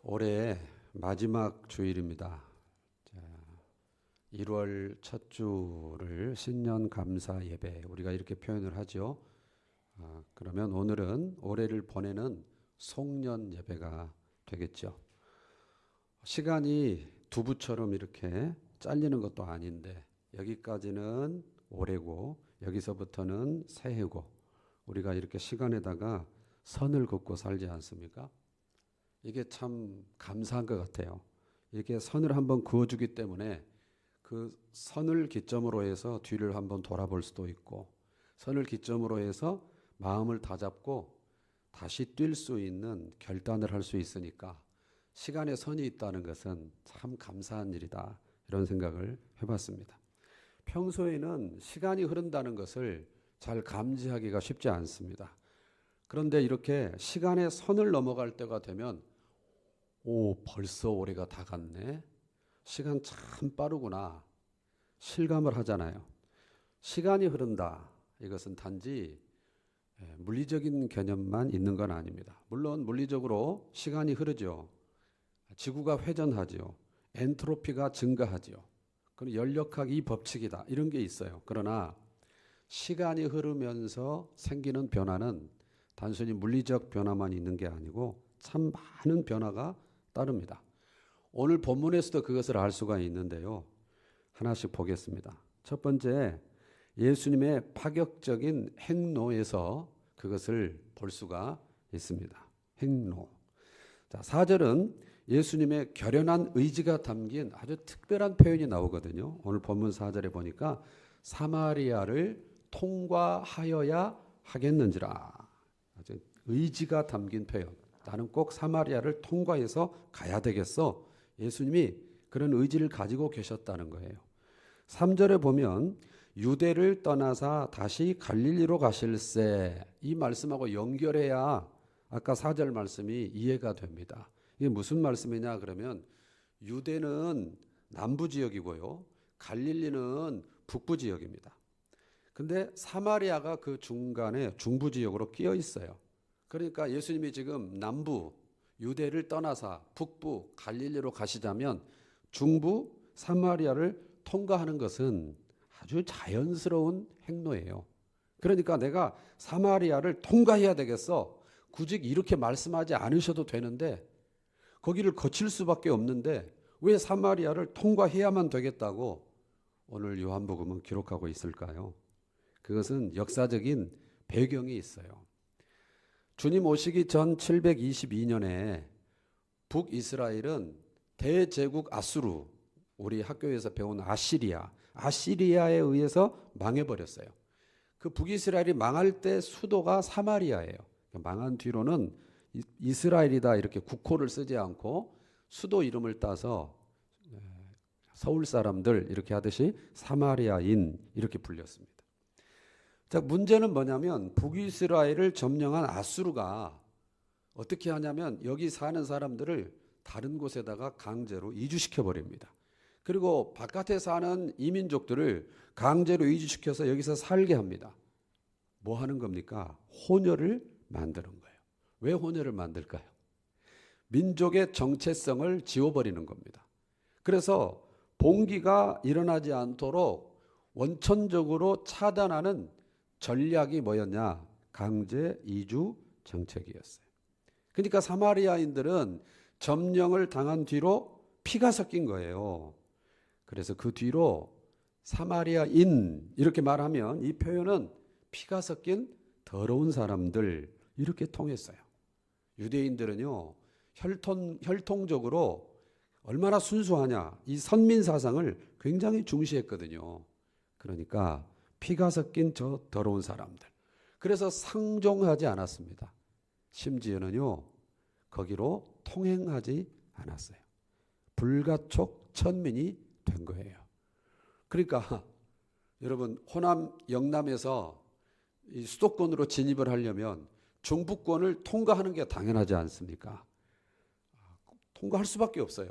올해 마지막 주일입니다. 1월 첫 주를 신년 감사 예배, 우리가 이렇게 표현을 하죠. 그러면 오늘은 올해를 보내는 송년 예배가 되겠죠. 시간이 두부처럼 이렇게 잘리는 것도 아닌데 여기까지는 올해고 여기서부터는 새해고, 우리가 이렇게 시간에다가 선을 긋고 살지 않습니까? 이게 참 감사한 것 같아요. 이렇게 선을 한번 그어주기 때문에 그 선을 기점으로 해서 뒤를 한번 돌아볼 수도 있고, 선을 기점으로 해서 마음을 다잡고 다시 뛸 수 있는 결단을 할 수 있으니까 시간에 선이 있다는 것은 참 감사한 일이다, 이런 생각을 해봤습니다. 평소에는 시간이 흐른다는 것을 잘 감지하기가 쉽지 않습니다. 그런데 이렇게 시간의 선을 넘어갈 때가 되면 벌써 올해가 다 갔네. 시간 참 빠르구나. 실감을 하잖아요. 시간이 흐른다. 이것은 단지 물리적인 개념만 있는 건 아닙니다. 물론 물리적으로 시간이 흐르죠. 지구가 회전하죠. 엔트로피가 증가하죠. 그럼 연력학이 법칙이다, 이런 게 있어요. 그러나 시간이 흐르면서 생기는 변화는 단순히 물리적 변화만 있는 게 아니고 참 많은 변화가 따릅니다. 오늘 본문에서도 그것을 알 수가 있는데요. 하나씩 보겠습니다. 첫 번째, 예수님의 파격적인 행로에서 그것을 볼 수가 있습니다. 행로. 자, 4절은 예수님의 결연한 의지가 담긴 아주 특별한 표현이 나오거든요. 오늘 본문 4절에 보니까 사마리아를 통과하여야 하겠는지라. 아주 의지가 담긴 표현. 나는 꼭 사마리아를 통과해서 가야 되겠어. 예수님이 그런 의지를 가지고 계셨다는 거예요. 3절에 보면 유대를 떠나사 다시 갈릴리로 가실세, 이 말씀하고 연결해야 아까 4절 말씀이 이해가 됩니다. 이게 무슨 말씀이냐 그러면, 유대는 남부 지역이고요, 갈릴리는 북부 지역입니다. 근데 사마리아가 그 중간에 중부 지역으로 끼어 있어요. 그러니까 예수님이 지금 남부 유대를 떠나서 북부 갈릴리로 가시자면 중부 사마리아를 통과하는 것은 아주 자연스러운 행로예요. 그러니까 내가 사마리아를 통과해야 되겠어, 굳이 이렇게 말씀하지 않으셔도 되는데 거기를 거칠 수밖에 없는데 왜 사마리아를 통과해야만 되겠다고 오늘 요한복음은 기록하고 있을까요? 그것은 역사적인 배경이 있어요. 주님 오시기 전 722년에 북이스라엘은 대제국 아수르, 우리 학교에서 배운 아시리아에 의해서 망해버렸어요. 그 북이스라엘이 망할 때 수도가 사마리아예요. 망한 뒤로는 이스라엘이다 이렇게 국호를 쓰지 않고 수도 이름을 따서 서울 사람들 이렇게 하듯이 사마리아인 이렇게 불렸습니다. 자, 문제는 뭐냐면 북이스라엘을 점령한 아수르가 어떻게 하냐면 여기 사는 사람들을 다른 곳에다가 강제로 이주시켜 버립니다. 그리고 바깥에 사는 이민족들을 강제로 이주시켜서 여기서 살게 합니다. 뭐 하는 겁니까? 혼혈을 만드는 거예요. 왜 혼혈을 만들까요? 민족의 정체성을 지워버리는 겁니다. 그래서 봉기가 일어나지 않도록 원천적으로 차단하는 전략이 뭐였냐? 강제 이주 정책이었어요. 그러니까 사마리아인들은 점령을 당한 뒤로 피가 섞인 거예요. 그래서 그 뒤로 사마리아인 이렇게 말하면 이 표현은 피가 섞인 더러운 사람들 이렇게 통했어요. 유대인들은요, 혈통적으로 얼마나 순수하냐, 이 선민 사상을 굉장히 중시했거든요. 그러니까 피가 섞인 저 더러운 사람들. 그래서 상종하지 않았습니다. 심지어는요, 거기로 통행하지 않았어요. 불가촉 천민이 된 거예요. 그러니까 여러분, 호남 영남에서 이 수도권으로 진입을 하려면 중부권을 통과하는 게 당연하지 않습니까? 통과할 수밖에 없어요.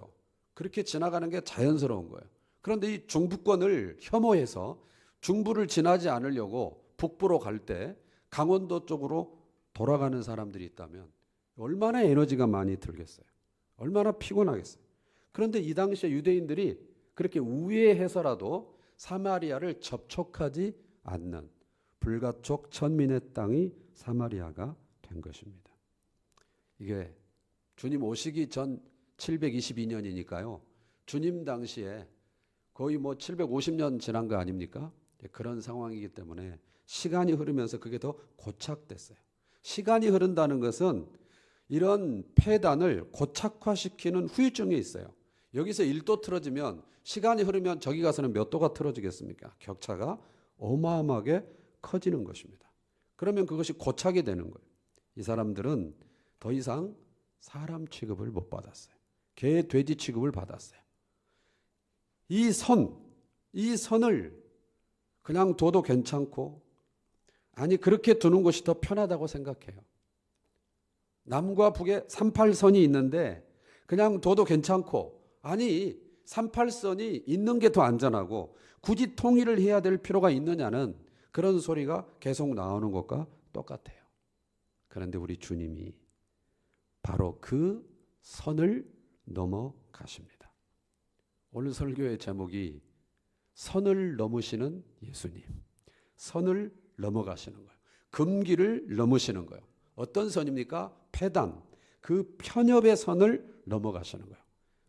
그렇게 지나가는 게 자연스러운 거예요. 그런데 이 중부권을 혐오해서 중부를 지나지 않으려고 북부로 갈 때 강원도 쪽으로 돌아가는 사람들이 있다면 얼마나 에너지가 많이 들겠어요. 얼마나 피곤하겠어요. 그런데 이 당시에 유대인들이 그렇게 우회해서라도 사마리아를 접촉하지 않는 불가촉 천민의 땅이 사마리아가 된 것입니다. 이게 주님 오시기 전 722년이니까요. 주님 당시에 거의 750년 지난 거 아닙니까? 그런 상황이기 때문에 시간이 흐르면서 그게 더 고착됐어요. 시간이 흐른다는 것은 이런 폐단을 고착화시키는 후유증이 있어요. 여기서 1도 틀어지면 시간이 흐르면 저기 가서는 몇 도가 틀어지겠습니까? 격차가 어마어마하게 커지는 것입니다. 그러면 그것이 고착이 되는 거예요. 이 사람들은 더 이상 사람 취급을 못 받았어요. 개, 돼지 취급을 받았어요. 이 선을 그냥 둬도 괜찮고, 아니 그렇게 두는 것이 더 편하다고 생각해요. 남과 북에 38선이 있는데 그냥 둬도 괜찮고, 아니 38선이 있는 게 더 안전하고 굳이 통일을 해야 될 필요가 있느냐는 그런 소리가 계속 나오는 것과 똑같아요. 그런데 우리 주님이 바로 그 선을 넘어가십니다. 오늘 설교의 제목이 선을 넘으시는 예수님. 선을 넘어가시는 거예요. 금기를 넘으시는 거예요. 어떤 선입니까? 폐단, 그 편협의 선을 넘어가시는 거예요.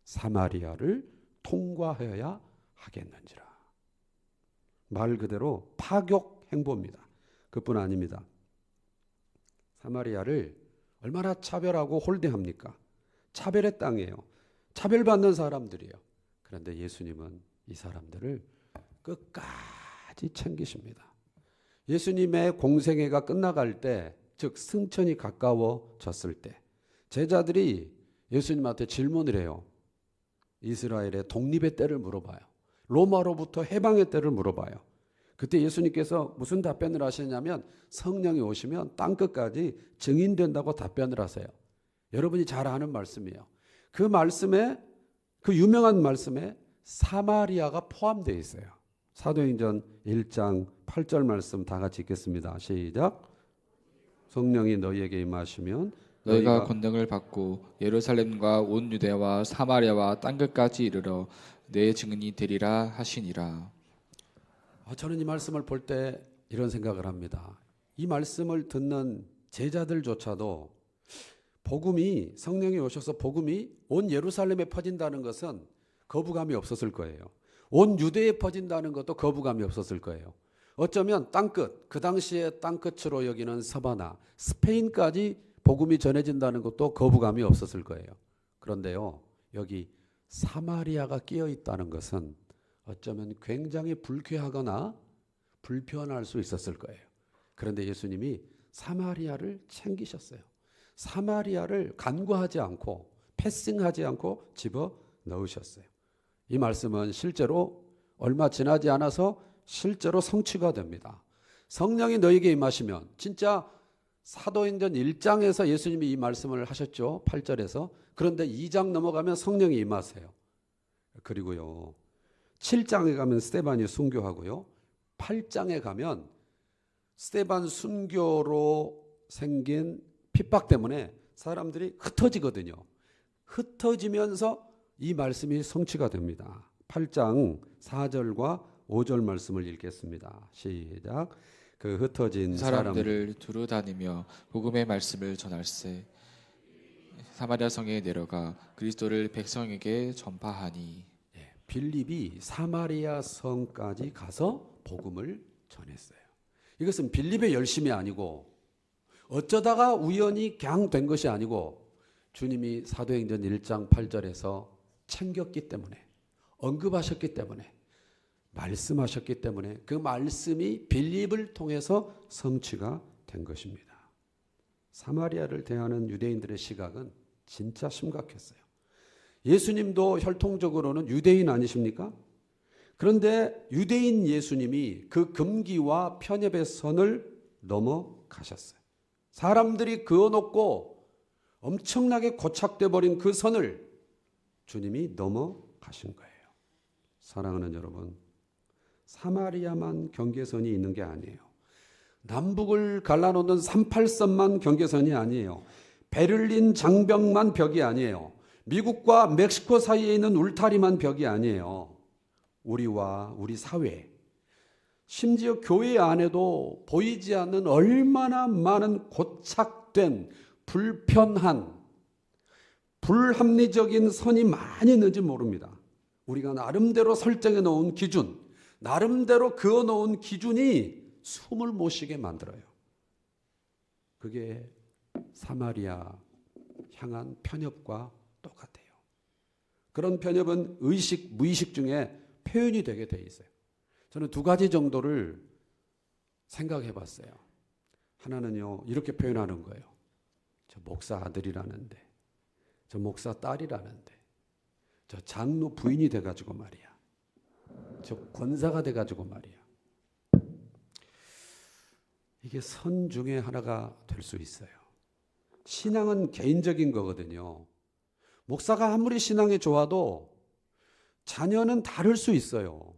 사마리아를 통과해야 하겠는지라. 말 그대로 파격 행보입니다. 그뿐 아닙니다. 사마리아를 얼마나 차별하고 홀대합니까? 차별의 땅이에요. 차별받는 사람들이에요. 그런데 예수님은 이 사람들을 끝까지 챙기십니다. 예수님의 공생애가 끝나갈 때, 즉 승천이 가까워졌을 때 제자들이 예수님한테 질문을 해요. 이스라엘의 독립의 때를 물어봐요. 로마로부터 해방의 때를 물어봐요. 그때 예수님께서 무슨 답변을 하시냐면 성령이 오시면 땅끝까지 증인된다고 답변을 하세요. 여러분이 잘 아는 말씀이에요. 그 말씀에, 그 유명한 말씀에 사마리아가 포함되어 있어요. 사도행전 1장 8절 말씀 다 같이 읽겠습니다. 시작. 성령이 너희에게 임하시면 너희가 권능을 받고 예루살렘과 온 유대와 사마리아와 땅끝까지 이르러 내 증인이 되리라 하시니라. 저는 이 말씀을 볼 때 이런 생각을 합니다. 이 말씀을 듣는 제자들조차도 복음이, 성령이 오셔서 복음이 온 예루살렘에 퍼진다는 것은 거부감이 없었을 거예요. 온 유대에 퍼진다는 것도 거부감이 없었을 거예요. 어쩌면 땅끝, 그 당시에 땅끝으로 여기는 서바나, 스페인까지 복음이 전해진다는 것도 거부감이 없었을 거예요. 그런데요, 여기 사마리아가 끼어 있다는 것은 어쩌면 굉장히 불쾌하거나 불편할 수 있었을 거예요. 그런데 예수님이 사마리아를 챙기셨어요. 사마리아를 간과하지 않고 패싱하지 않고 집어 넣으셨어요. 이 말씀은 실제로 얼마 지나지 않아서 실제로 성취가 됩니다. 성령이 너에게 임하시면, 진짜 사도행전 1장에서 예수님이 이 말씀을 하셨죠. 8절에서. 그런데 2장 넘어가면 성령이 임하세요. 그리고요, 7장에 가면 스데반이 순교하고요, 8장에 가면 스데반 순교로 생긴 핍박 때문에 사람들이 흩어지거든요. 흩어지면서 이 말씀이 성취가 됩니다. 8장 4절과 5절 말씀을 읽겠습니다. 시작. 그 흩어진 사람들을 두루 다니며 복음의 말씀을 전할세. 사마리아 성에 내려가 그리스도를 백성에게 전파하니. 빌립이 사마리아 성까지 가서 복음을 전했어요. 이것은 빌립의 열심이 아니고 어쩌다가 우연히 그냥 된 것이 아니고 주님이 사도행전 1장 8절에서 챙겼기 때문에, 언급하셨기 때문에, 말씀하셨기 때문에 그 말씀이 빌립을 통해서 성취가 된 것입니다. 사마리아를 대하는 유대인들의 시각은 진짜 심각했어요. 예수님도 혈통적으로는 유대인 아니십니까? 그런데 유대인 예수님이 그 금기와 편협의 선을 넘어가셨어요. 사람들이 그어놓고 엄청나게 고착돼 버린 그 선을 주님이 넘어가신 거예요. 사랑하는 여러분, 사마리아만 경계선이 있는 게 아니에요. 남북을 갈라놓는 38선만 경계선이 아니에요. 베를린 장벽만 벽이 아니에요. 미국과 멕시코 사이에 있는 울타리만 벽이 아니에요. 우리와 우리 사회, 심지어 교회 안에도 보이지 않는 얼마나 많은 고착된 불편한 불합리적인 선이 많이 있는지 모릅니다. 우리가 나름대로 설정해 놓은 기준, 나름대로 그어 놓은 기준이 숨을 못 쉬게 만들어요. 그게 사마리아 향한 편협과 똑같아요. 그런 편협은 의식, 무의식 중에 표현이 되게 돼 있어요. 저는 두 가지 정도를 생각해 봤어요. 하나는요, 이렇게 표현하는 거예요. 저 목사 아들이라는데, 저 목사 딸이라는데, 저 장로 부인이 돼가지고 말이야, 저 권사가 돼가지고 말이야, 이게 선 중에 하나가 될 수 있어요. 신앙은 개인적인 거거든요. 목사가 아무리 신앙이 좋아도 자녀는 다를 수 있어요.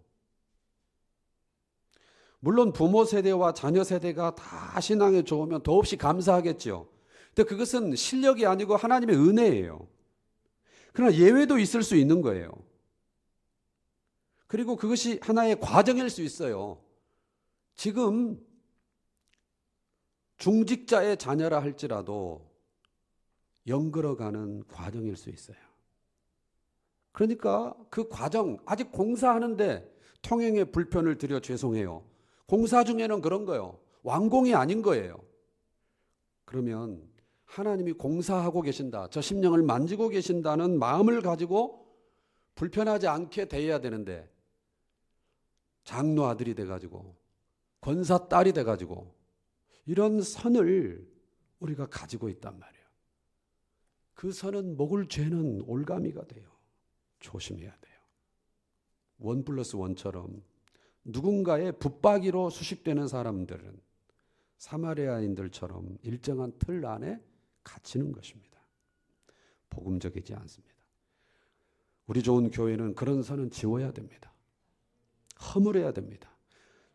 물론 부모 세대와 자녀 세대가 다 신앙이 좋으면 더없이 감사하겠죠. 근데 그것은 실력이 아니고 하나님의 은혜예요. 그러나 예외도 있을 수 있는 거예요. 그리고 그것이 하나의 과정일 수 있어요. 지금 중직자의 자녀라 할지라도 연걸어가는 과정일 수 있어요. 그러니까 그 과정, 아직 공사하는데 통행에 불편을 드려 죄송해요. 공사 중에는 그런 거예요. 완공이 아닌 거예요. 그러면 하나님이 공사하고 계신다, 저 심령을 만지고 계신다는 마음을 가지고 불편하지 않게 대해야 되는데, 장로 아들이 돼가지고 권사 딸이 돼가지고 이런 선을 우리가 가지고 있단 말이에요. 그 선은 목을 죄는 올가미가 돼요. 조심해야 돼요. 1+1처럼 누군가의 붙박이로 수식되는 사람들은 사마리아인들처럼 일정한 틀 안에 갇히는 것입니다. 복음적이지 않습니다. 우리 좋은 교회는 그런 선은 지워야 됩니다. 허물어야 됩니다.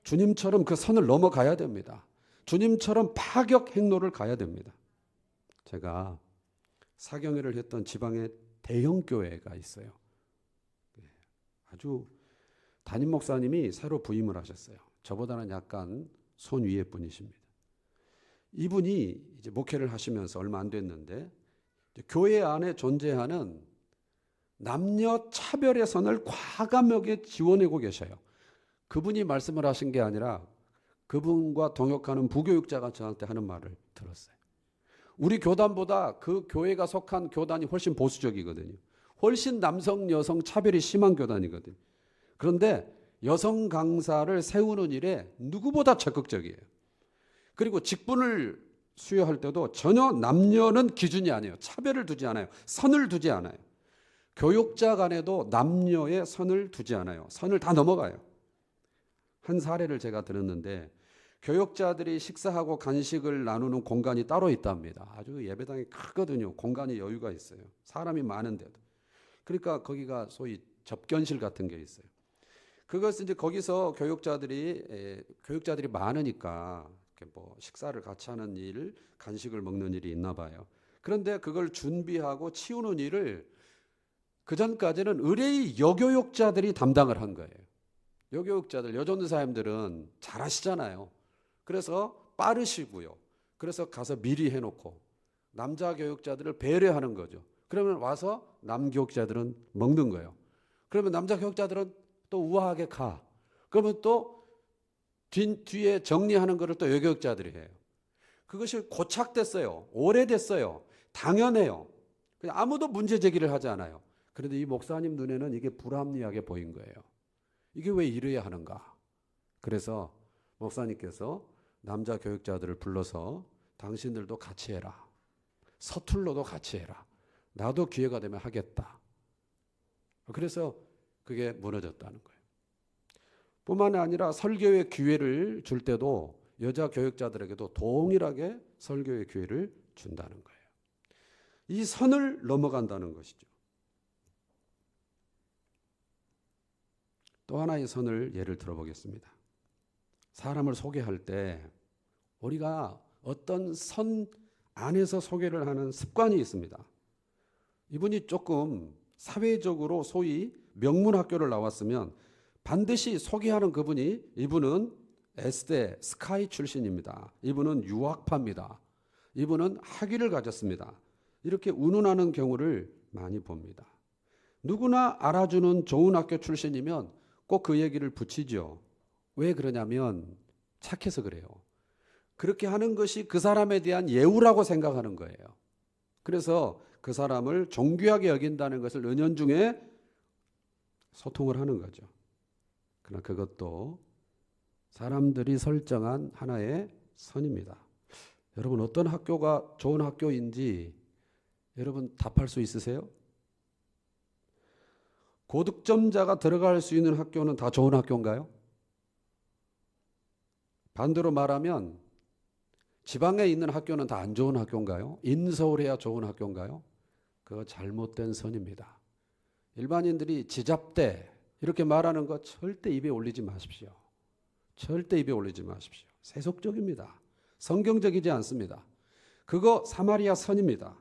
주님처럼 그 선을 넘어가야 됩니다. 주님처럼 파격 행로를 가야 됩니다. 제가 사경회를 했던 지방의 대형 교회가 있어요. 아주 담임 목사님이 새로 부임을 하셨어요. 저보다는 약간 손 위에 분이십니다. 이분이 이제 목회를 하시면서 얼마 안 됐는데 교회 안에 존재하는 남녀 차별의 선을 과감하게 지워내고 계셔요. 그분이 말씀을 하신 게 아니라 그분과 동역하는 부교육자가 저한테 하는 말을 들었어요. 우리 교단보다 그 교회가 속한 교단이 훨씬 보수적이거든요. 훨씬 남성 여성 차별이 심한 교단이거든요. 그런데 여성 강사를 세우는 일에 누구보다 적극적이에요. 그리고 직분을 수여할 때도 전혀 남녀는 기준이 아니에요. 차별을 두지 않아요. 선을 두지 않아요. 교육자 간에도 남녀의 선을 두지 않아요. 선을 다 넘어가요. 한 사례를 제가 들었는데 교육자들이 식사하고 간식을 나누는 공간이 따로 있답니다. 아주 예배당이 크거든요. 공간이 여유가 있어요. 사람이 많은데도. 그러니까 거기가 소위 접견실 같은 게 있어요. 그것은 이제 거기서 교육자들이 많으니까 뭐 식사를 같이 하는 일, 간식을 먹는 일이 있나 봐요. 그런데 그걸 준비하고 치우는 일을 그 전까지는 의뢰의 여교육자들이 담당을 한 거예요. 여교육자들, 여전도사님들은 잘하시잖아요. 그래서 빠르시고요. 그래서 가서 미리 해놓고 남자 교육자들을 배려하는 거죠. 그러면 와서 남교육자들은 먹는 거예요. 그러면 남자 교육자들은 또 우아하게 가. 그러면 또 뒤에 정리하는 거를 또 여교육자들이 해요. 그것이 고착됐어요. 오래됐어요. 당연해요. 그냥 아무도 문제 제기를 하지 않아요. 그런데 이 목사님 눈에는 이게 불합리하게 보인 거예요. 이게 왜 이래야 하는가? 그래서 목사님께서 남자 교육자들을 불러서 당신들도 같이 해라. 서툴러도 같이 해라. 나도 기회가 되면 하겠다. 그래서 그게 무너졌다는 거예요. 뿐만 아니라 설교의 기회를 줄 때도 여자 교육자들에게도 동일하게 설교의 기회를 준다는 거예요. 이 선을 넘어간다는 것이죠. 또 하나의 선을 예를 들어보겠습니다. 사람을 소개할 때 우리가 어떤 선 안에서 소개를 하는 습관이 있습니다. 이분이 조금 사회적으로 소위 명문 학교를 나왔으면 반드시 소개하는 그분이 이분은 S대 스카이 출신입니다. 이분은 유학파입니다. 이분은 학위를 가졌습니다. 이렇게 운운하는 경우를 많이 봅니다. 누구나 알아주는 좋은 학교 출신이면 꼭 그 얘기를 붙이죠. 왜 그러냐면 착해서 그래요. 그렇게 하는 것이 그 사람에 대한 예우라고 생각하는 거예요. 그래서 그 사람을 존귀하게 여긴다는 것을 은연중에 소통을 하는 거죠. 그러나 그것도 사람들이 설정한 하나의 선입니다. 여러분 어떤 학교가 좋은 학교인지 여러분 답할 수 있으세요? 고득점자가 들어갈 수 있는 학교는 다 좋은 학교인가요? 반대로 말하면 지방에 있는 학교는 다 안 좋은 학교인가요? 인서울해야 좋은 학교인가요? 그거 잘못된 선입니다. 일반인들이 지잡대 이렇게 말하는 거 절대 입에 올리지 마십시오. 절대 입에 올리지 마십시오. 세속적입니다. 성경적이지 않습니다. 그거 사마리아 선입니다.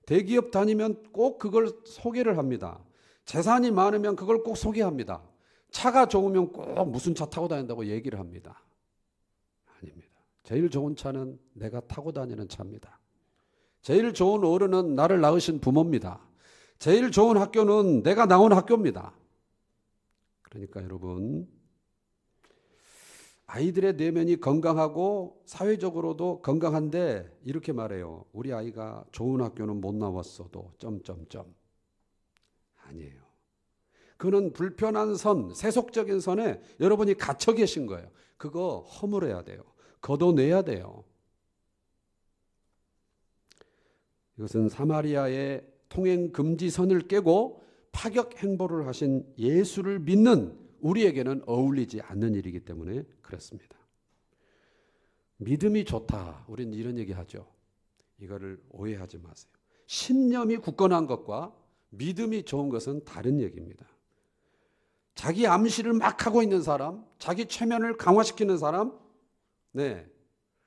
대기업 다니면 꼭 그걸 소개를 합니다. 재산이 많으면 그걸 꼭 소개합니다. 차가 좋으면 꼭 무슨 차 타고 다닌다고 얘기를 합니다. 아닙니다. 제일 좋은 차는 내가 타고 다니는 차입니다. 제일 좋은 어른은 나를 낳으신 부모입니다. 제일 좋은 학교는 내가 나온 학교입니다. 그러니까 여러분 아이들의 내면이 건강하고 사회적으로도 건강한데 이렇게 말해요. 우리 아이가 좋은 학교는 못 나왔어도 점점점. 아니에요. 그는 불편한 선, 세속적인 선에 여러분이 갇혀 계신 거예요. 그거 허물어야 돼요. 걷어내야 돼요. 이것은 사마리아의 통행 금지선을 깨고 파격 행보를 하신 예수를 믿는 우리에게는 어울리지 않는 일이기 때문에 그렇습니다. 믿음이 좋다. 우리는 이런 얘기 하죠. 이거를 오해하지 마세요. 신념이 굳건한 것과 믿음이 좋은 것은 다른 얘기입니다. 자기 암시를 막 하고 있는 사람, 자기 최면을 강화시키는 사람,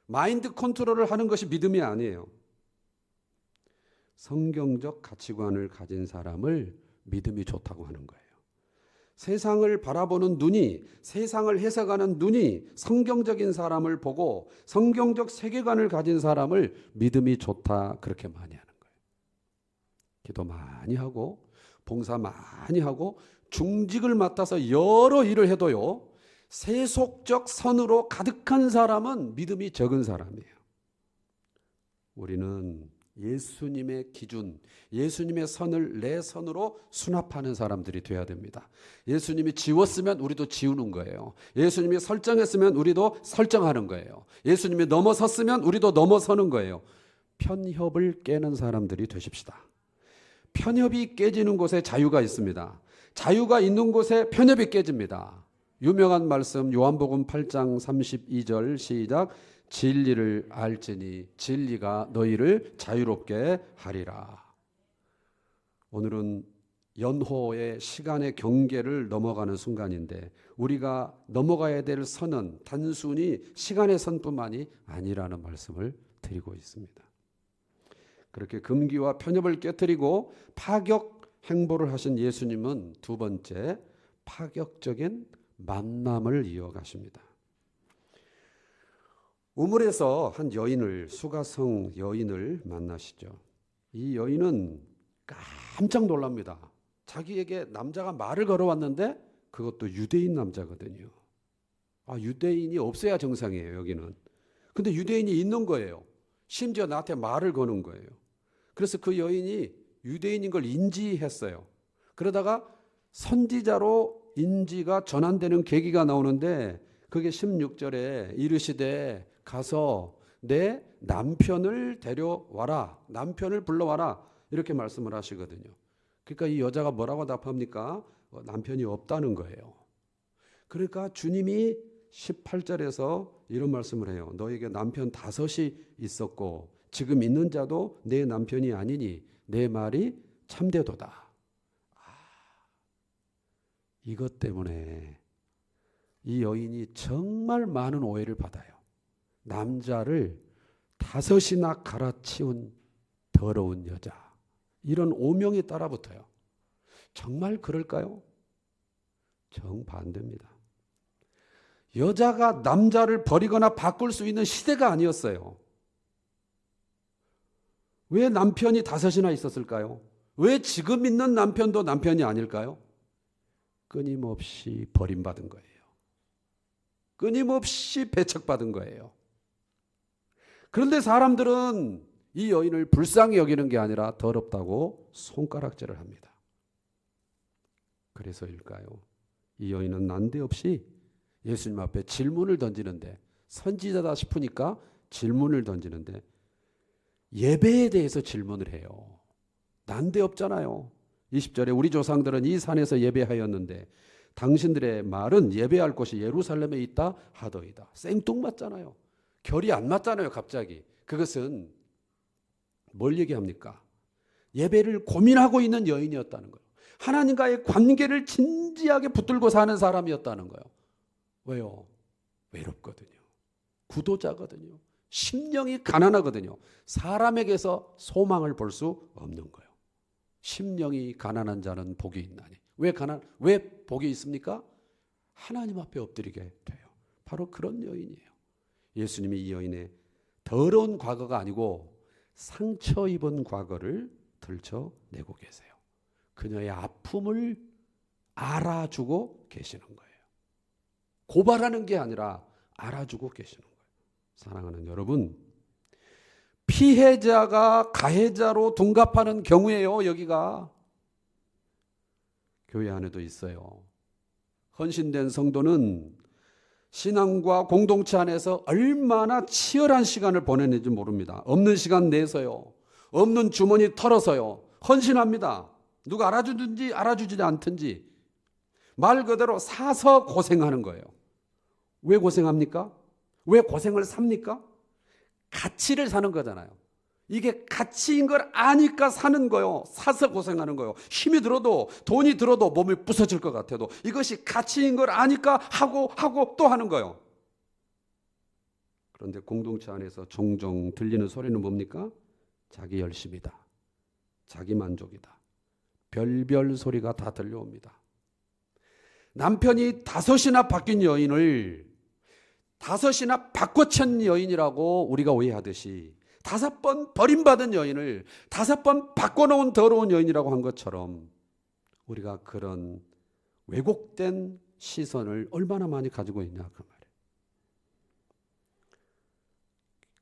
마인드 컨트롤을 하는 것이 믿음이 아니에요. 성경적 가치관을 가진 사람을 믿음이 좋다고 하는 거예요. 세상을 바라보는 눈이, 세상을 해석하는 눈이 성경적인 사람을 보고 성경적 세계관을 가진 사람을 믿음이 좋다 그렇게 많이 하는 거예요. 기도 많이 하고 봉사 많이 하고 중직을 맡아서 여러 일을 해도요. 세속적 선으로 가득한 사람은 믿음이 적은 사람이에요. 우리는 예수님의 기준, 예수님의 선을 내 선으로 수납하는 사람들이 되어야 됩니다. 예수님이 지웠으면 우리도 지우는 거예요. 예수님이 설정했으면 우리도 설정하는 거예요. 예수님이 넘어섰으면 우리도 넘어서는 거예요. 편협을 깨는 사람들이 되십시다. 편협이 깨지는 곳에 자유가 있습니다. 자유가 있는 곳에 편협이 깨집니다. 유명한 말씀 요한복음 8장 32절 시작. 진리를 알지니 진리가 너희를 자유롭게 하리라. 오늘은 연호의 시간의 경계를 넘어가는 순간인데 우리가 넘어가야 될 선은 단순히 시간의 선뿐만이 아니라는 말씀을 드리고 있습니다. 그렇게 금기와 편협을 깨뜨리고 파격 행보를 하신 예수님은 두 번째 파격적인 만남을 이어가십니다. 우물에서 한 여인을, 수가성 여인을 만나시죠. 이 여인은 깜짝 놀랍니다. 자기에게 남자가 말을 걸어왔는데 그것도 유대인 남자거든요. 유대인이 없어야 정상이에요, 여기는. 근데 유대인이 있는 거예요. 심지어 나한테 말을 거는 거예요. 그래서 그 여인이 유대인인 걸 인지했어요. 그러다가 선지자로 인지가 전환되는 계기가 나오는데 그게 16절에 이르시되 가서 내 남편을 데려와라. 남편을 불러와라. 이렇게 말씀을 하시거든요. 그러니까 이 여자가 뭐라고 답합니까? 남편이 없다는 거예요. 그러니까 주님이 18절에서 이런 말씀을 해요. 너에게 남편 5이 있었고 지금 있는 자도 내 남편이 아니니 내 말이 참되도다. 이것 때문에 이 여인이 정말 많은 오해를 받아요. 남자를 5이나 갈아치운 더러운 여자. 이런 오명이 따라붙어요. 정말 그럴까요? 정반대입니다. 여자가 남자를 버리거나 바꿀 수 있는 시대가 아니었어요. 왜 남편이 5이나 있었을까요? 왜 지금 있는 남편도 남편이 아닐까요? 끊임없이 버림받은 거예요. 끊임없이 배척받은 거예요. 그런데 사람들은 이 여인을 불쌍히 여기는 게 아니라 더럽다고 손가락질을 합니다. 그래서일까요? 이 여인은 난데없이 예수님 앞에 질문을 던지는데, 선지자다 싶으니까 질문을 던지는데 예배에 대해서 질문을 해요. 난데없잖아요. 20절에 우리 조상들은 이 산에서 예배하였는데 당신들의 말은 예배할 곳이 예루살렘에 있다 하더이다. 생뚱맞잖아요. 결이 안 맞잖아요. 갑자기. 그것은 뭘 얘기합니까? 예배를 고민하고 있는 여인이었다는 거예요. 하나님과의 관계를 진지하게 붙들고 사는 사람이었다는 거예요. 왜요? 외롭거든요. 구도자거든요. 심령이 가난하거든요. 사람에게서 소망을 볼 수 없는 거예요. 심령이 가난한 자는 복이 있나니. 왜 복이 있습니까? 하나님 앞에 엎드리게 돼요. 바로 그런 여인이에요. 예수님이 이 여인의 더러운 과거가 아니고 상처 입은 과거를 들춰내고 계세요. 그녀의 아픔을 알아주고 계시는 거예요. 고발하는 게 아니라 알아주고 계시는 거예요. 사랑하는 여러분, 피해자가 가해자로 둔갑하는 경우에요. 여기가 교회 안에도 있어요. 헌신된 성도는 신앙과 공동체 안에서 얼마나 치열한 시간을 보내는지 모릅니다. 없는 시간 내서요, 없는 주머니 털어서요 헌신합니다. 누가 알아주든지 알아주지 않든지 말 그대로 사서 고생하는 거예요. 왜 고생합니까? 왜 고생을 삽니까? 가치를 사는 거잖아요. 이게 가치인 걸 아니까 사는 거예요. 사서 고생하는 거예요. 힘이 들어도, 돈이 들어도, 몸이 부서질 것 같아도 이것이 가치인 걸 아니까 하고 또 하는 거예요. 그런데 공동체 안에서 종종 들리는 소리는 뭡니까? 자기 열심이다, 자기 만족이다, 별별 소리가 다 들려옵니다. 남편이 5이나 바뀐 여인을 5이나 바꿔찬 여인이라고 우리가 오해하듯이 5번 버림받은 여인을 5번 바꿔놓은 더러운 여인이라고 한 것처럼 우리가 그런 왜곡된 시선을 얼마나 많이 가지고 있냐 그 말이에요.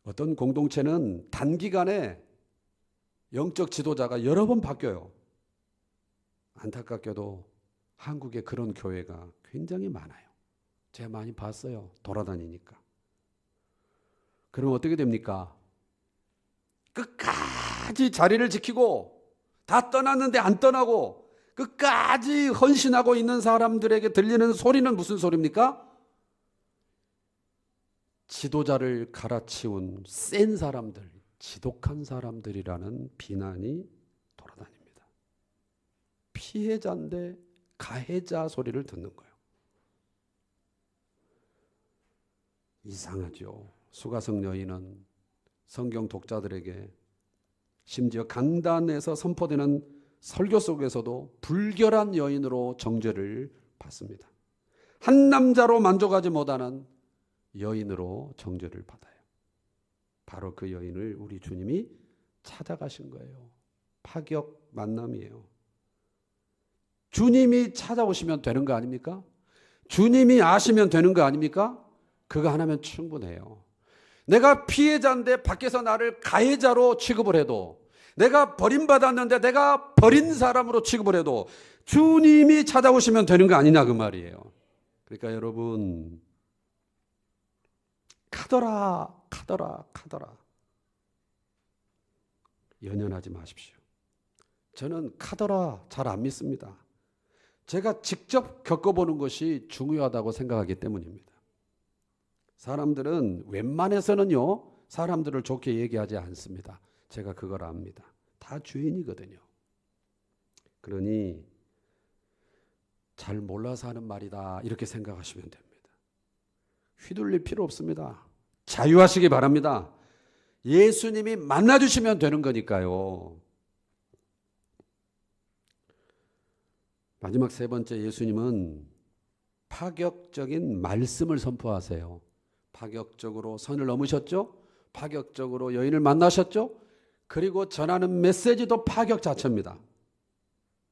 어떤 공동체는 단기간에 영적 지도자가 여러 번 바뀌어요. 안타깝게도 한국에 그런 교회가 굉장히 많아요. 제가 많이 봤어요. 돌아다니니까. 그럼 어떻게 됩니까? 끝까지 자리를 지키고 다 떠났는데 안 떠나고 끝까지 헌신하고 있는 사람들에게 들리는 소리는 무슨 소리입니까? 지도자를 갈아치운 센 사람들, 지독한 사람들이라는 비난이 돌아다닙니다. 피해자인데 가해자 소리를 듣는 거예요. 이상하죠. 수가성 여인은 성경 독자들에게 심지어 강단에서 선포되는 설교 속에서도 불결한 여인으로 정죄를 받습니다. 한 남자로 만족하지 못하는 여인으로 정죄를 받아요. 바로 그 여인을 우리 주님이 찾아가신 거예요. 파격 만남이에요. 주님이 찾아오시면 되는 거 아닙니까? 주님이 아시면 되는 거 아닙니까? 그거 하나면 충분해요. 내가 피해자인데 밖에서 나를 가해자로 취급을 해도, 내가 버림받았는데 내가 버린 사람으로 취급을 해도 주님이 찾아오시면 되는 거 아니냐 그 말이에요. 그러니까 여러분, 카더라 연연하지 마십시오. 저는 카더라 잘 안 믿습니다. 제가 직접 겪어보는 것이 중요하다고 생각하기 때문입니다. 사람들은 웬만해서는요, 사람들을 좋게 얘기하지 않습니다. 제가 그걸 압니다. 다 주인이거든요. 그러니 잘 몰라서 하는 말이다 이렇게 생각하시면 됩니다. 휘둘릴 필요 없습니다. 자유하시기 바랍니다. 예수님이 만나주시면 되는 거니까요. 마지막 세 번째, 예수님은 파격적인 말씀을 선포하세요. 파격적으로 선을 넘으셨죠? 파격적으로 여인을 만나셨죠? 그리고 전하는 메시지도 파격 자체입니다.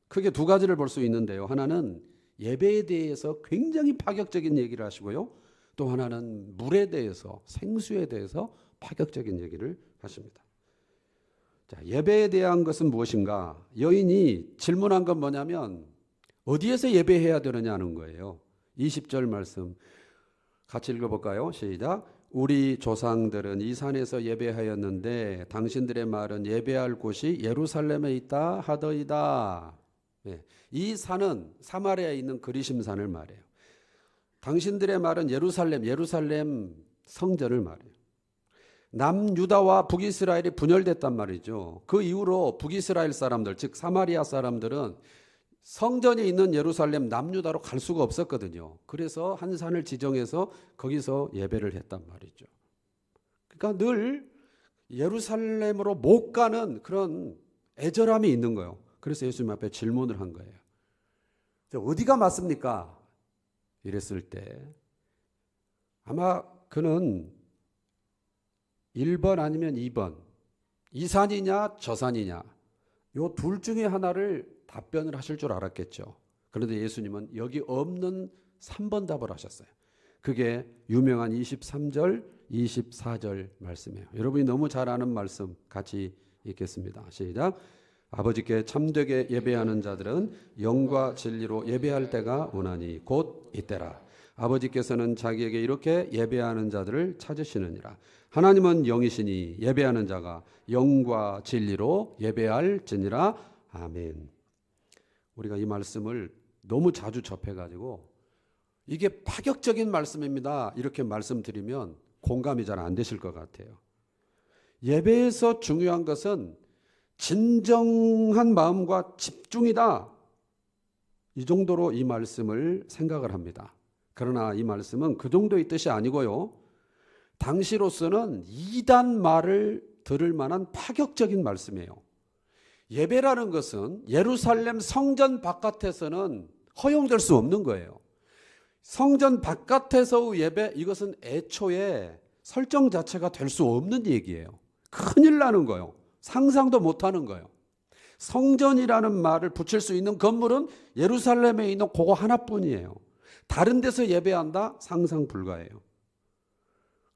크게 두 가지를 볼 수 있는데요. 하나는 예배에 대해서 굉장히 파격적인 얘기를 하시고요. 또 하나는 물에 대해서, 생수에 대해서 파격적인 얘기를 하십니다. 자, 예배에 대한 것은 무엇인가? 여인이 질문한 건 뭐냐면 어디에서 예배해야 되느냐는 거예요. 20절 말씀 같이 읽어볼까요? 시작. 우리 조상들은 이 산에서 예배하였는데 당신들의 말은 예배할 곳이 예루살렘에 있다 하더이다. 네. 이 산은 사마리아에 있는 그리심산을 말해요. 당신들의 말은 예루살렘 성전을 말해요. 남유다와 북이스라엘이 분열됐단 말이죠. 그 이후로 북이스라엘 사람들, 즉 사마리아 사람들은 성전이 있는 예루살렘 남유다로 갈 수가 없었거든요. 그래서 한 산을 지정해서 거기서 예배를 했단 말이죠. 그러니까 늘 예루살렘으로 못 가는 그런 애절함이 있는 거예요. 그래서 예수님 앞에 질문을 한 거예요. 어디가 맞습니까? 이랬을 때 아마 그는 1번 아니면 2번, 이 산이냐 저 산이냐, 요 둘 중에 하나를 답변을 하실 줄 알았겠죠. 그런데 예수님은 여기 없는 3번 답을 하셨어요. 그게 유명한 23절, 24절 말씀이에요. 여러분이 너무 잘 아는 말씀 같이 읽겠습니다. 시작. 아버지께 참되게 예배하는 자들은 영과 진리로 예배할 때가 오나니 곧 이때라. 아버지께서는 자기에게 이렇게 예배하는 자들을 찾으시느니라. 하나님은 영이시니 예배하는 자가 영과 진리로 예배할지니라. 아멘. 우리가 이 말씀을 너무 자주 접해가지고 이게 파격적인 말씀입니다, 이렇게 말씀드리면 공감이 잘 안 되실 것 같아요. 예배에서 중요한 것은 진정한 마음과 집중이다, 이 정도로 이 말씀을 생각을 합니다. 그러나 이 말씀은 그 정도의 뜻이 아니고요, 당시로서는 이단 말을 들을 만한 파격적인 말씀이에요. 예배라는 것은 예루살렘 성전 바깥에서는 허용될 수 없는 거예요. 성전 바깥에서의 예배, 이것은 애초에 설정 자체가 될 수 없는 얘기예요. 큰일 나는 거예요. 상상도 못하는 거예요. 성전이라는 말을 붙일 수 있는 건물은 예루살렘에 있는 그거 하나뿐이에요. 다른 데서 예배한다? 상상 불가해요.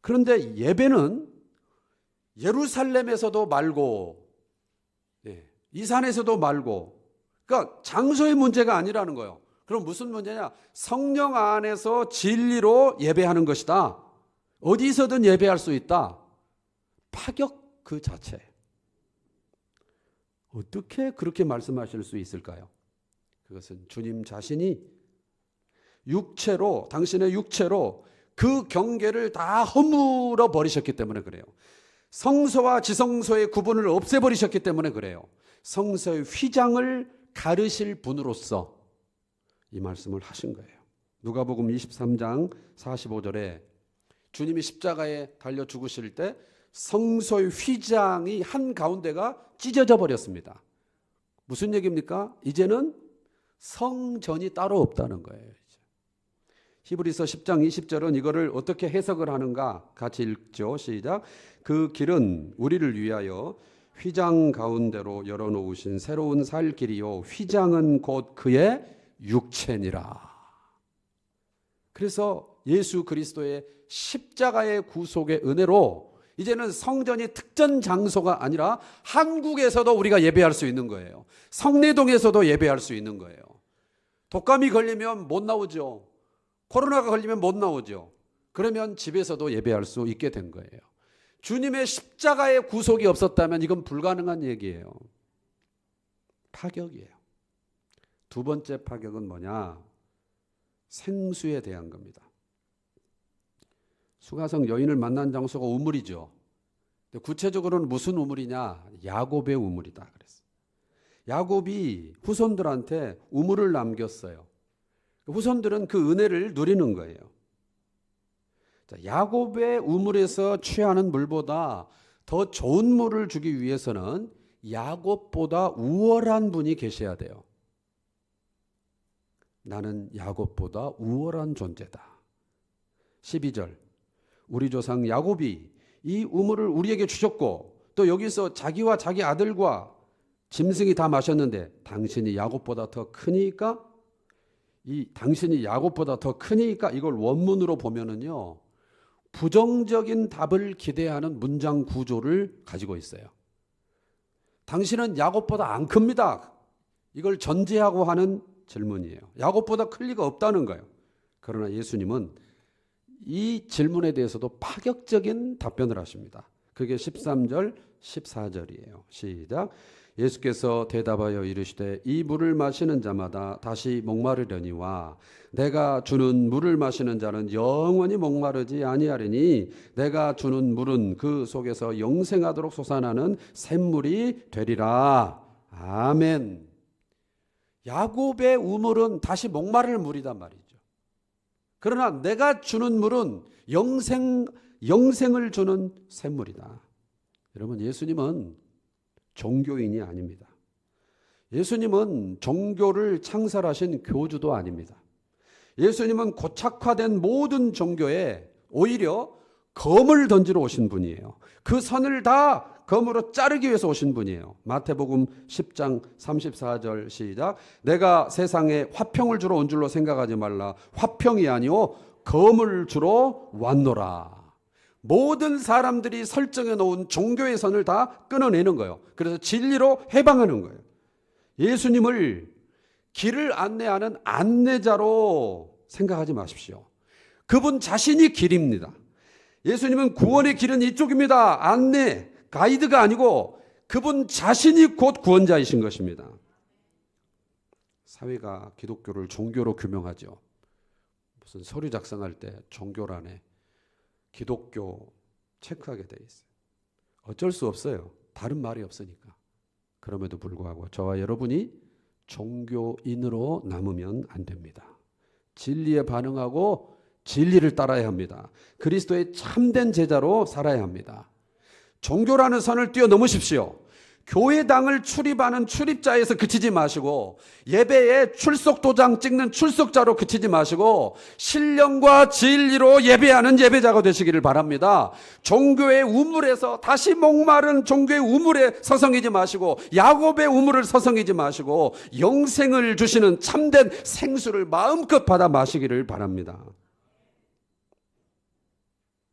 그런데 예배는 예루살렘에서도 말고 이 산에서도 말고, 그러니까 장소의 문제가 아니라는 거예요. 그럼 무슨 문제냐? 성령 안에서 진리로 예배하는 것이다. 어디서든 예배할 수 있다. 파격 그 자체. 어떻게 그렇게 말씀하실 수 있을까요? 그것은 주님 자신이 육체로, 당신의 육체로 그 경계를 다 허물어 버리셨기 때문에 그래요. 성소와 지성소의 구분을 없애버리셨기 때문에 그래요. 성소의 휘장을 가르실 분으로서 이 말씀을 하신 거예요. 누가복음 23장 45절에 주님이 십자가에 달려 죽으실 때 성소의 휘장이 한가운데가 찢어져 버렸습니다. 무슨 얘기입니까? 이제는 성전이 따로 없다는 거예요. 히브리서 10장 20절은 이거를 어떻게 해석을 하는가 같이 읽죠. 시작. 그 길은 우리를 위하여 휘장 가운데로 열어놓으신 새로운 살 길이요 휘장은 곧 그의 육체니라. 그래서 예수 그리스도의 십자가의 구속의 은혜로 이제는 성전이 특전 장소가 아니라 한국에서도 우리가 예배할 수 있는 거예요. 성내동에서도 예배할 수 있는 거예요. 독감이 걸리면 못 나오죠. 코로나가 걸리면 못 나오죠. 그러면 집에서도 예배할 수 있게 된 거예요. 주님의 십자가의 구속이 없었다면 이건 불가능한 얘기예요. 파격이에요. 두 번째 파격은 뭐냐? 생수에 대한 겁니다. 수가성 여인을 만난 장소가 우물이죠. 구체적으로는 무슨 우물이냐? 야곱의 우물이다 그랬어요. 야곱이 후손들한테 우물을 남겼어요. 후손들은 그 은혜를 누리는 거예요. 야곱의 우물에서 취하는 물보다 더 좋은 물을 주기 위해서는 야곱보다 우월한 분이 계셔야 돼요. 나는 야곱보다 우월한 존재다. 12절 우리 조상 야곱이 이 우물을 우리에게 주셨고 또 여기서 자기와 자기 아들과 짐승이 다 마셨는데 당신이 야곱보다 더 크니까 당신이 야곱보다 더 크니까 이걸 원문으로 보면은요 부정적인 답을 기대하는 문장 구조를 가지고 있어요. 당신은 야곱보다 안 큽니다. 이걸 전제하고 하는 질문이에요. 야곱보다 클 리가 없다는 거예요. 그러나 예수님은 이 질문에 대해서도 파격적인 답변을 하십니다. 그게 13절, 14절이에요. 시작. 예수께서 대답하여 이르시되 이 물을 마시는 자마다 다시 목마르려니와 내가 주는 물을 마시는 자는 영원히 목마르지 아니하리니 내가 주는 물은 그 속에서 영생하도록 솟아나는 샘물이 되리라. 아멘. 야곱의 우물은 다시 목마를 물이단 말이죠. 그러나 내가 주는 물은 영생을 주는 샘물이다. 여러분, 예수님은 종교인이 아닙니다. 예수님은 종교를 창설하신 교주도 아닙니다. 예수님은 고착화된 모든 종교에 오히려 검을 던지러 오신 분이에요. 그 선을 다 검으로 자르기 위해서 오신 분이에요. 마태복음 10장 34절 시작. 내가 세상에 화평을 주러 온 줄로 생각하지 말라. 화평이 아니오 검을 주러 왔노라. 모든 사람들이 설정해 놓은 종교의 선을 다 끊어내는 거예요. 그래서 진리로 해방하는 거예요. 예수님을 길을 안내하는 안내자로 생각하지 마십시오. 그분 자신이 길입니다. 예수님은 구원의 길은 이쪽입니다. 안내, 가이드가 아니고 그분 자신이 곧 구원자이신 것입니다. 사회가 기독교를 종교로 규명하죠. 무슨 서류 작성할 때 종교란에 기독교 체크하게 돼 있어요. 어쩔 수 없어요. 다른 말이 없으니까. 그럼에도 불구하고 저와 여러분이 종교인으로 남으면 안 됩니다. 진리에 반응하고 진리를 따라야 합니다. 그리스도의 참된 제자로 살아야 합니다. 종교라는 선을 뛰어넘으십시오. 교회당을 출입하는 출입자에서 그치지 마시고 예배에 출석 도장 찍는 출석자로 그치지 마시고 신령과 진리로 예배하는 예배자가 되시기를 바랍니다. 종교의 우물에서 다시 목마른 종교의 우물에 서성이지 마시고 야곱의 우물을 서성이지 마시고 영생을 주시는 참된 생수를 마음껏 받아 마시기를 바랍니다.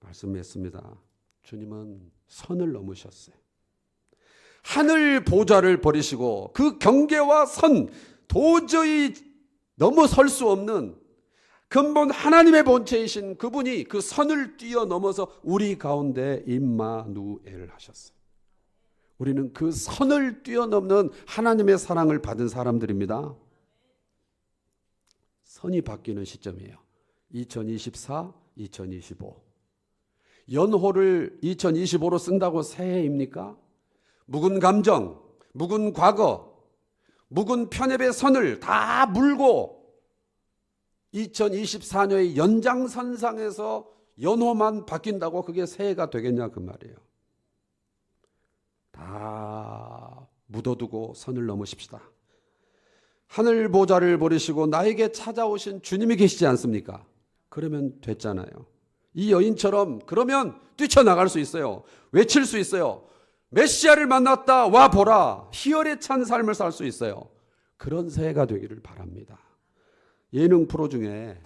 말씀했습니다. 주님은 선을 넘으셨어요. 하늘 보좌를 버리시고 그 경계와 선 도저히 넘어설 수 없는 근본 하나님의 본체이신 그분이 그 선을 뛰어넘어서 우리 가운데 임마누엘 하셨어요. 우리는 그 선을 뛰어넘는 하나님의 사랑을 받은 사람들입니다. 선이 바뀌는 시점이에요. 2024, 2025. 연호를 2025로 쓴다고 새해입니까? 묵은 감정, 묵은 과거, 묵은 편협의 선을 다 물고 2024년의 연장선상에서 연호만 바뀐다고 그게 새해가 되겠냐 그 말이에요. 다 묻어두고 선을 넘으십시다. 하늘 보좌를 버리시고 나에게 찾아오신 주님이 계시지 않습니까? 그러면 됐잖아요. 이 여인처럼 그러면 뛰쳐나갈 수 있어요. 외칠 수 있어요. 메시아를 만났다 와 보라. 희열에 찬 삶을 살 수 있어요. 그런 새해가 되기를 바랍니다. 예능 프로 중에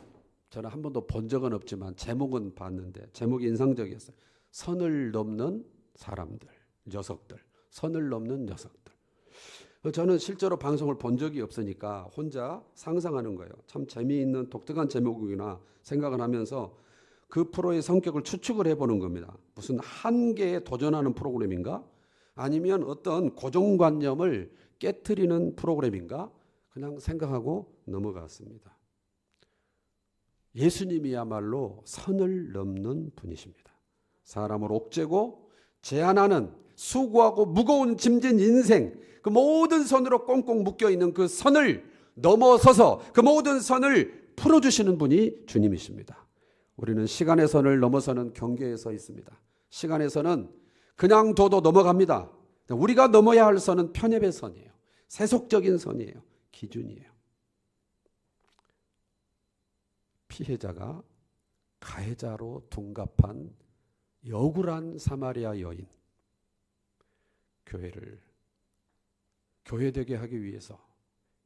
저는 한 번도 본 적은 없지만 제목은 봤는데 제목이 인상적이었어요. 선을 넘는 사람들, 녀석들. 선을 넘는 녀석들. 저는 실제로 방송을 본 적이 없으니까 혼자 상상하는 거예요. 참 재미있는 독특한 제목이구나 생각을 하면서 그 프로의 성격을 추측을 해보는 겁니다. 무슨 한계에 도전하는 프로그램인가? 아니면 어떤 고정관념을 깨트리는 프로그램인가? 그냥 생각하고 넘어갔습니다. 예수님이야말로 선을 넘는 분이십니다. 사람을 옥죄고 제한하는 수고하고 무거운 짐진 인생, 그 모든 선으로 꽁꽁 묶여있는 그 선을 넘어서서 그 모든 선을 풀어주시는 분이 주님이십니다. 우리는 시간의 선을 넘어서는 경계에 서 있습니다. 시간의 선은 그냥 둬도 넘어갑니다. 우리가 넘어야 할 선은 편협의 선이에요. 세속적인 선이에요. 기준이에요. 피해자가 가해자로 둔갑한 억울한 사마리아 여인, 교회를 교회되게 하기 위해서,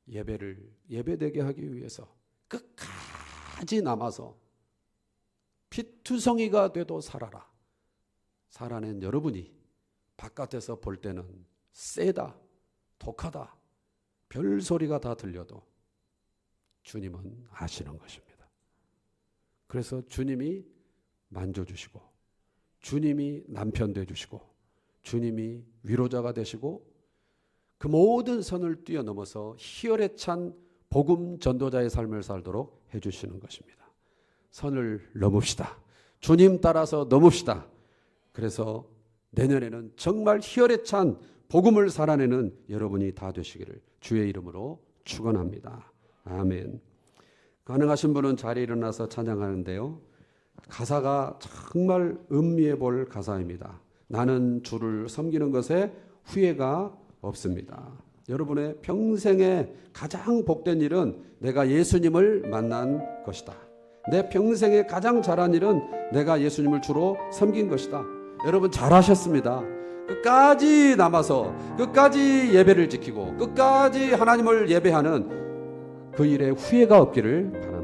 예배를 예배되게 하기 위해서 끝까지 남아서 피투성이가 돼도 살아라. 살아낸 여러분이 바깥에서 볼 때는 세다, 독하다, 별소리가 다 들려도 주님은 아시는 것입니다. 그래서 주님이 만져주시고, 주님이 남편 되주시고, 주님이 위로자가 되시고, 그 모든 선을 뛰어넘어서 희열에 찬 복음 전도자의 삶을 살도록 해주시는 것입니다. 선을 넘읍시다. 주님 따라서 넘읍시다. 그래서 내년에는 정말 희열에 찬 복음을 살아내는 여러분이 다 되시기를 주의 이름으로 축원합니다. 아멘. 가능하신 분은 자리에 일어나서 찬양하는데요. 가사가 정말 음미해 볼 가사입니다. 나는 주를 섬기는 것에 후회가 없습니다. 여러분의 평생에 가장 복된 일은 내가 예수님을 만난 것이다. 내 평생에 가장 잘한 일은 내가 예수님을 주로 섬긴 것이다. 여러분 잘하셨습니다. 끝까지 남아서 끝까지 예배를 지키고 끝까지 하나님을 예배하는 그 일에 후회가 없기를 바랍니다.